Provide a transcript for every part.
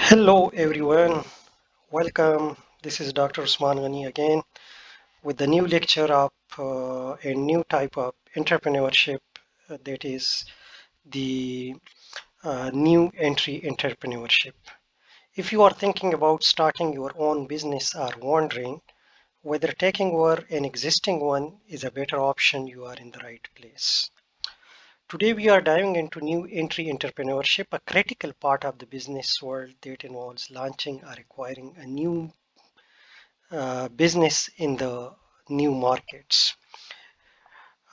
Hello everyone, welcome. This is Dr. Usman Ghani again with the new lecture of a new type of entrepreneurship that is the new entry entrepreneurship. If you are thinking about starting your own business or wondering whether taking over an existing one is a better option, you are in the right place. Today we are diving into new entry entrepreneurship, a critical part of the business world that involves launching or acquiring a new business in the new markets.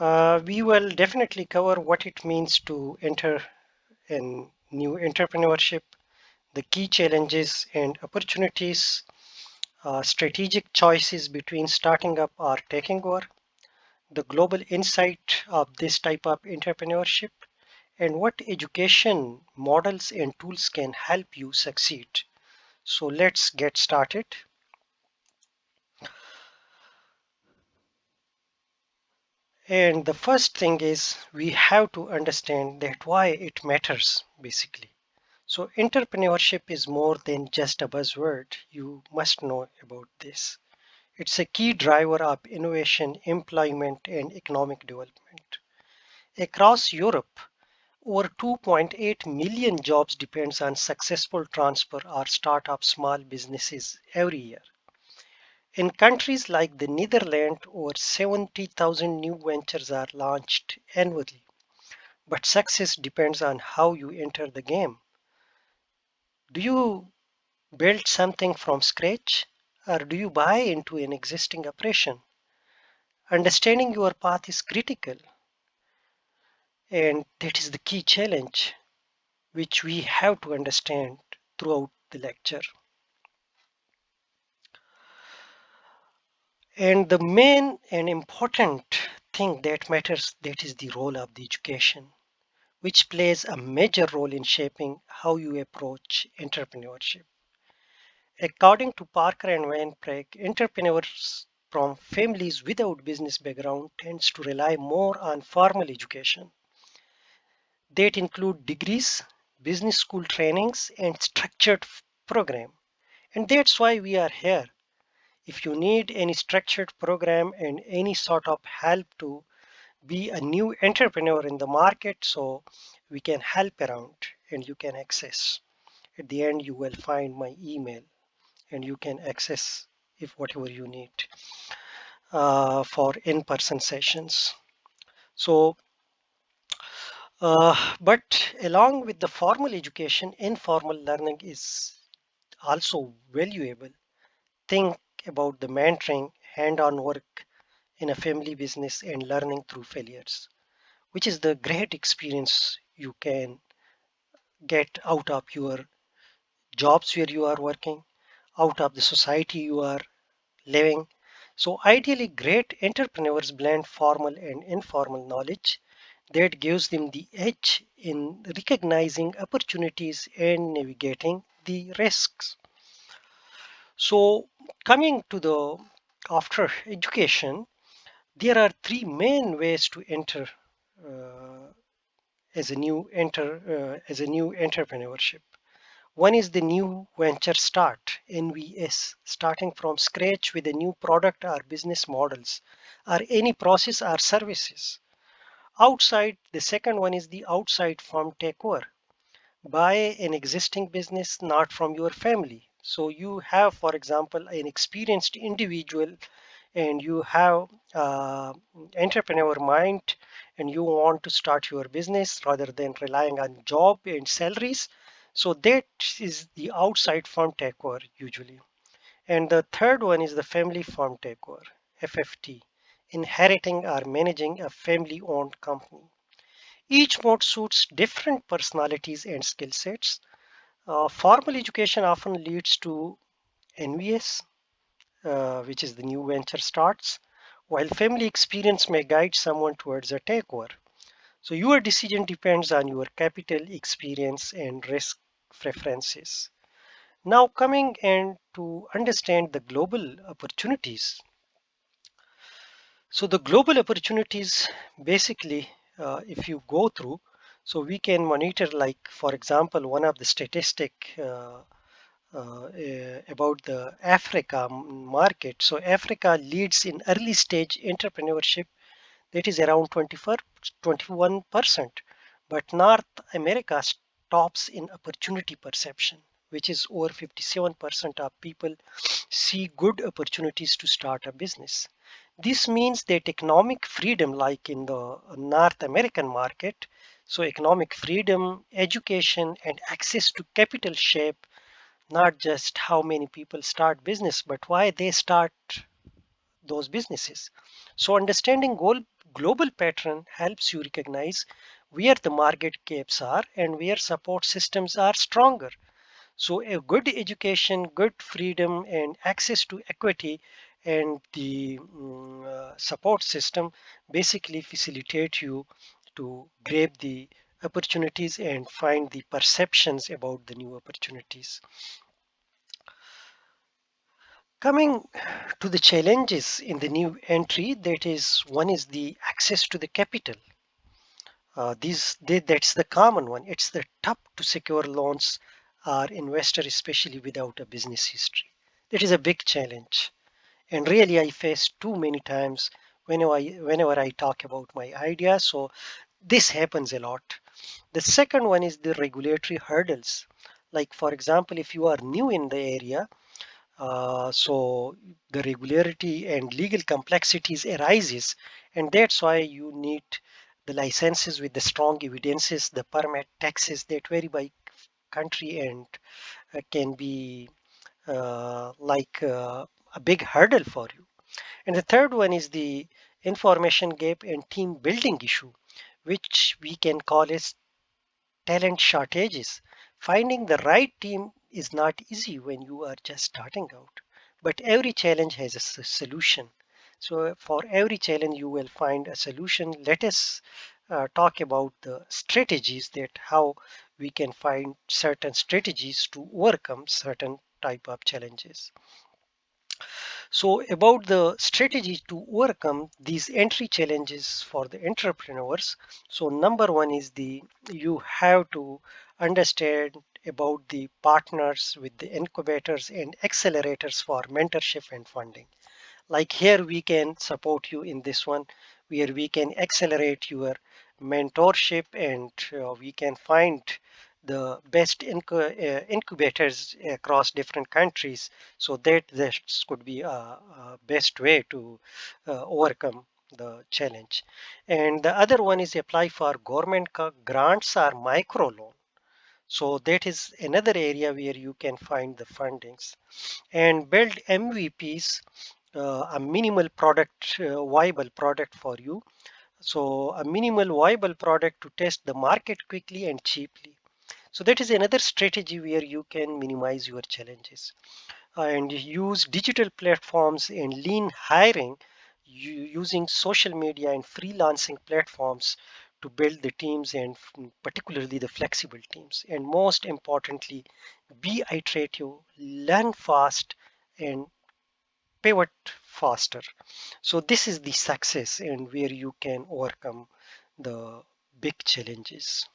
We will definitely cover what it means to enter in new entrepreneurship, the key challenges and opportunities, strategic choices between starting up or taking over, the global insight of this type of entrepreneurship, and what education models and tools can help you succeed. So let's get started. And the first thing is we have to understand that why it matters basically. So entrepreneurship is more than just a buzzword. You must know about this. It's a key driver of innovation, employment, and economic development. Across Europe, over 2.8 million jobs depends on successful transfer or start of small businesses every year. In countries like the Netherlands, over 70,000 new ventures are launched annually. But success depends on how you enter the game. Do you build something from scratch or do you buy into an existing operation? Understanding your path is critical, and that is the key challenge which we have to understand throughout the lecture. And the main and important thing that matters, that is the role of the education, which plays a major role in shaping how you approach entrepreneurship. According to Parker and Van Prague, entrepreneurs from families without business background tends to rely more on formal education that include degrees, business school trainings, and structured program. And that's why we are here. If you need any structured program and any sort of help to be a new entrepreneur in the market, so we can help around and you can access. At the end, you will find my email and you can access if whatever you need for in-person sessions. So, but along with the formal education, informal learning is also valuable. Think about the mentoring, hand-on work in a family business and learning through failures, which is the great experience you can get out of your jobs where you are working, out of the society you are living. So ideally, great entrepreneurs blend formal and informal knowledge that gives them the edge in recognizing opportunities and navigating the risks. So coming to the after education, there are three main ways to enter uh, as a new entrepreneurship. One is the new venture start, NVS, starting from scratch with a new product or business models or any process or services. Outside, the second one is the outside from takeover. Buy an existing business not from your family. So you have, for example, an experienced individual and you have entrepreneur mind and you want to start your business rather than relying on job and salaries, so that is the outside firm takeover usually. And the third one is the family firm takeover, FFT, inheriting or managing a family owned company. Each mode suits different personalities and skill sets. Formal education often leads to NVS, which is the new venture starts, while family experience may guide someone towards a takeover. So your decision depends on your capital experience and risk preferences. Now coming and to understand the global opportunities. So the global opportunities basically, if you go through, so we can monitor like, for example, one of the statistic, about the Africa market. So Africa leads in early stage entrepreneurship, that is around 24, 21%. But North America tops in opportunity perception, which is over 57% of people see good opportunities to start a business. This means that economic freedom, like in the North American market, so economic freedom, education, and access to capital shape not just how many people start business, but why they start those businesses. So understanding global pattern helps you recognize where the market gaps are and where support systems are stronger. So a good education, good freedom, and access to equity and the support system basically facilitate you to grab the opportunities and find the perceptions about the new opportunities. Coming to the challenges in the new entry, that is, one is the access to the capital. That's the common one. It's the tough to secure loans or investor, especially without a business history. That is a big challenge. And really, I face too many times whenever I talk about my ideas. So this happens a lot. The second one is the regulatory hurdles. Like, for example, if you are new in the area, so the regularity and legal complexities arises, and that's why you need the licenses with the strong evidences, the permit taxes that vary by country and can be a big hurdle for you. And the third one is the information gap and team building issue, which we can call as talent shortages. Finding the right team is not easy when you are just starting out, but every challenge has a solution. So, for every challenge, you will find a solution. Let us talk about the strategies, that how we can find certain strategies to overcome certain type of challenges. So, about the strategy to overcome these entry challenges for the entrepreneurs. So, number one is the you have to understand about the partners with the incubators and accelerators for mentorship and funding. Like here, we can support you in this one, where we can accelerate your mentorship and we can find the best incubators across different countries, so that this could be a best way to overcome the challenge. And the other one is apply for government grants or micro loan. So that is another area where you can find the fundings and build MVPs, a minimal product, viable product for you. So a minimal viable product to test the market quickly and cheaply. So that is another strategy where you can minimize your challenges and use digital platforms and lean hiring using social media and freelancing platforms to build the teams and particularly the flexible teams. And most importantly, be iterative, learn fast, and pivot faster. So this is the success and where you can overcome the big challenges.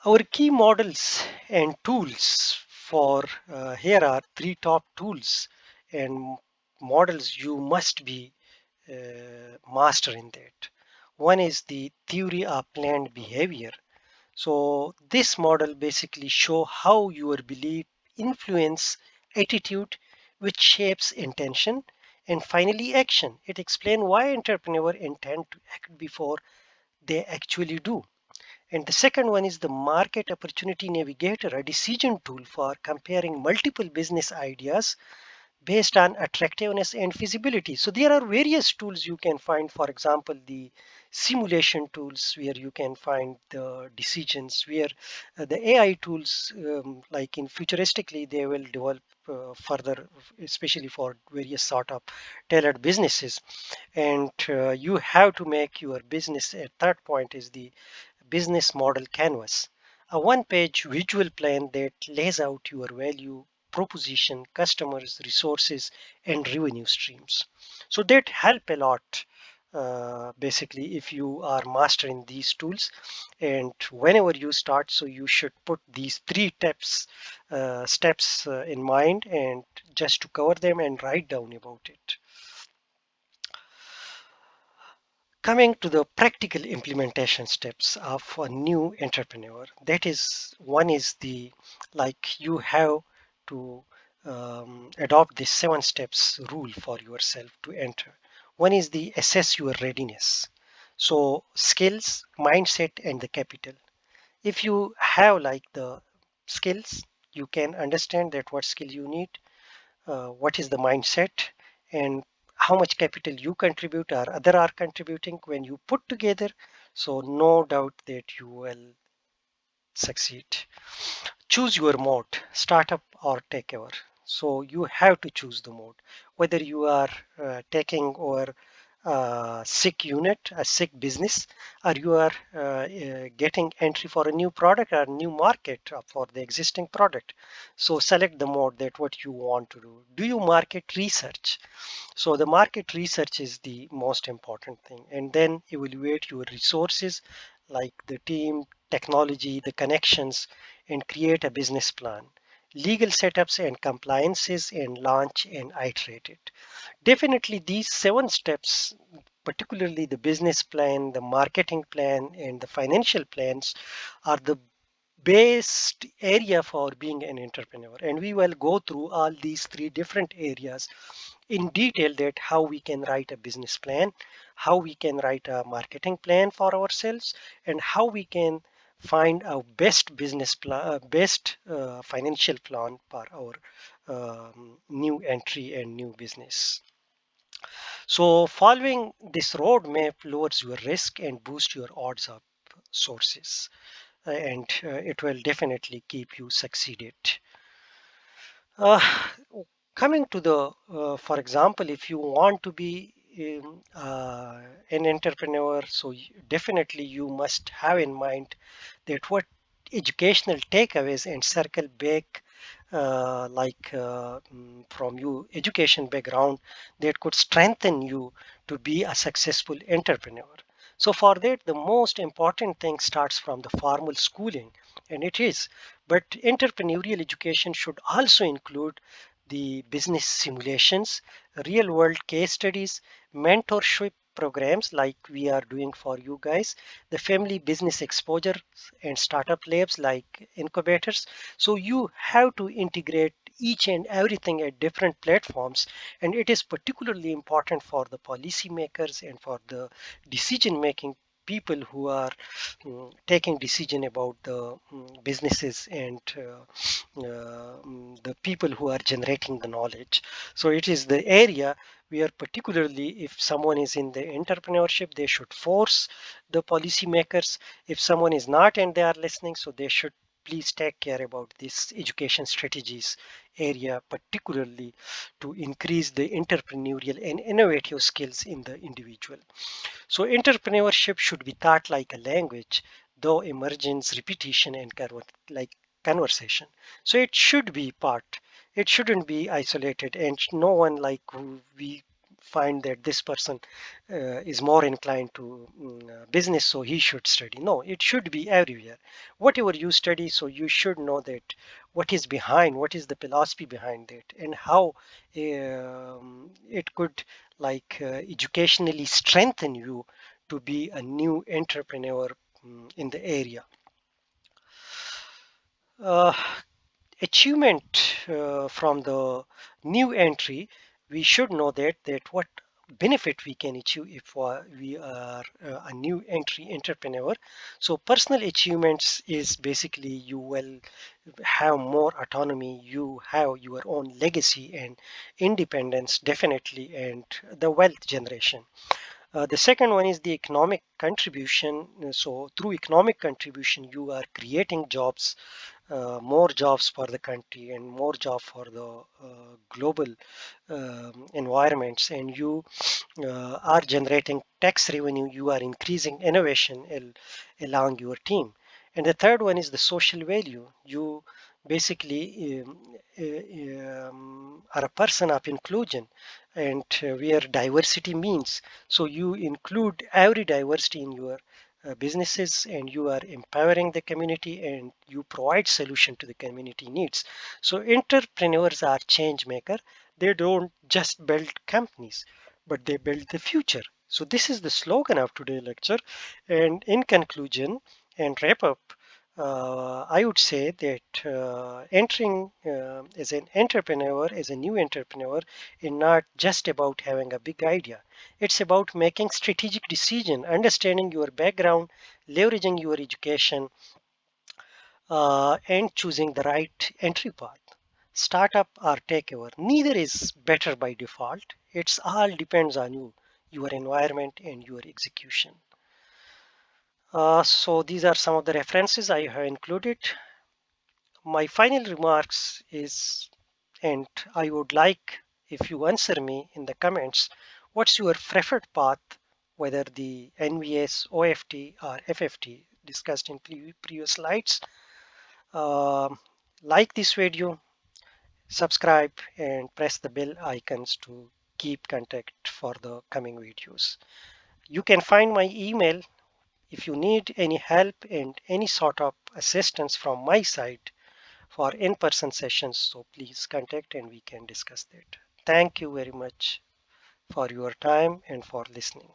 Our key models and tools for here are three top tools and models you must be master in that. One is the theory of planned behavior. So this model basically show how your belief influence attitude, which shapes intention, and finally action. It explains why entrepreneurs intend to act before they actually do. And the second one is the market opportunity navigator, a decision tool for comparing multiple business ideas based on attractiveness and feasibility. So there are various tools you can find. For example, the simulation tools where you can find the decisions, where the AI tools, like in futuristically, they will develop further, especially for various sort of tailored businesses. And you have to make your business. A third point is the business model canvas, a one page visual plan that lays out your value proposition, customers, resources, and revenue streams. So that help a lot basically if you are mastering these tools, and whenever you start, so you should put these three steps in mind, and just to cover them and write down about it. Coming to the practical implementation steps of a new entrepreneur, that is, one is the, like, you have to adopt the 7 steps rule for yourself to enter. One is the assess your readiness. So skills, mindset, and the capital. If you have like the skills, you can understand that what skill you need, what is the mindset, and how much capital you contribute or other are contributing. When you put together, so no doubt that you will succeed. Choose your mode, startup or takeover. So you have to choose the mode, whether you are taking over a sick unit, a sick business, or you are getting entry for a new product or new market for the existing product. So select the mode that what you want to do. Do you market research? So the market research is the most important thing, and then evaluate your resources like the team, technology, the connections, and create a business plan. Legal setups and compliances, and launch and iterate it. Definitely these 7 steps, particularly the business plan, the marketing plan, and the financial plans, are the best area for being an entrepreneur. And we will go through all these 3 different areas in detail, that how we can write a business plan, how we can write a marketing plan for ourselves, and how we can find our best business plan, best financial plan for our new entry and new business. So following this roadmap lowers your risk and boosts your odds of sources, and it will definitely keep you succeeded. Uh, Coming to the, for example, if you want to be an entrepreneur, so definitely you must have in mind that what educational takeaways and circle back, from you education background, that could strengthen you to be a successful entrepreneur. So for that, the most important thing starts from the formal schooling, and it is. But entrepreneurial education should also include the business simulations, real world case studies, mentorship programs like we are doing for you guys, the family business exposure, and startup labs like incubators. So you have to integrate each and everything at different platforms, and it is particularly important for the policymakers and for the decision making people who are taking decision about the businesses, and the people who are generating the knowledge. So it is the area where, particularly if someone is in the entrepreneurship, they should force the policymakers. If someone is not and they are listening, so they should please take care about this education strategies area, particularly to increase the entrepreneurial and innovative skills in the individual. So entrepreneurship should be taught like a language, though emergence, repetition, and like conversation. So it should be part. It shouldn't be isolated, and no one like who we find that this person is more inclined to business, so he should study. No, it should be everywhere. Whatever you study, so you should know that what is behind, what is the philosophy behind it, and how it could educationally strengthen you to be a new entrepreneur in the area. Uh, Achievement from the new entry, we should know that what benefit we can achieve if we are a new entry entrepreneur. So personal achievements is basically you will have more autonomy, you have your own legacy and independence, definitely, and the wealth generation. The second one is the economic contribution. So through economic contribution, you are creating jobs, more jobs for the country and more job for the global environments, and you are generating tax revenue, you are increasing innovation along your team. And the third one is the social value. You basically are a person of inclusion, and where diversity means, so you include every diversity in your businesses, and you are empowering the community, and you provide solution to the community needs. So entrepreneurs are change maker. They don't just build companies, but they build the future. So this is the slogan of today's lecture. And in conclusion and wrap up, I would say that entering as an entrepreneur, as a new entrepreneur, is not just about having a big idea. It's about making strategic decision, understanding your background, leveraging your education, and choosing the right entry path. Startup or takeover, neither is better by default. It's all depends on you, your environment, and your execution. So these are some of the references I have included. My final remarks is, and I would like if you answer me in the comments, what's your preferred path, whether the NVS, OFT, or FFT discussed in previous slides. Um, like this video, subscribe, and press the bell icons to keep contact for the coming videos. You can find my email if you need any help and any sort of assistance from my side for in-person sessions. So please contact and we can discuss that. Thank you very much for your time and for listening.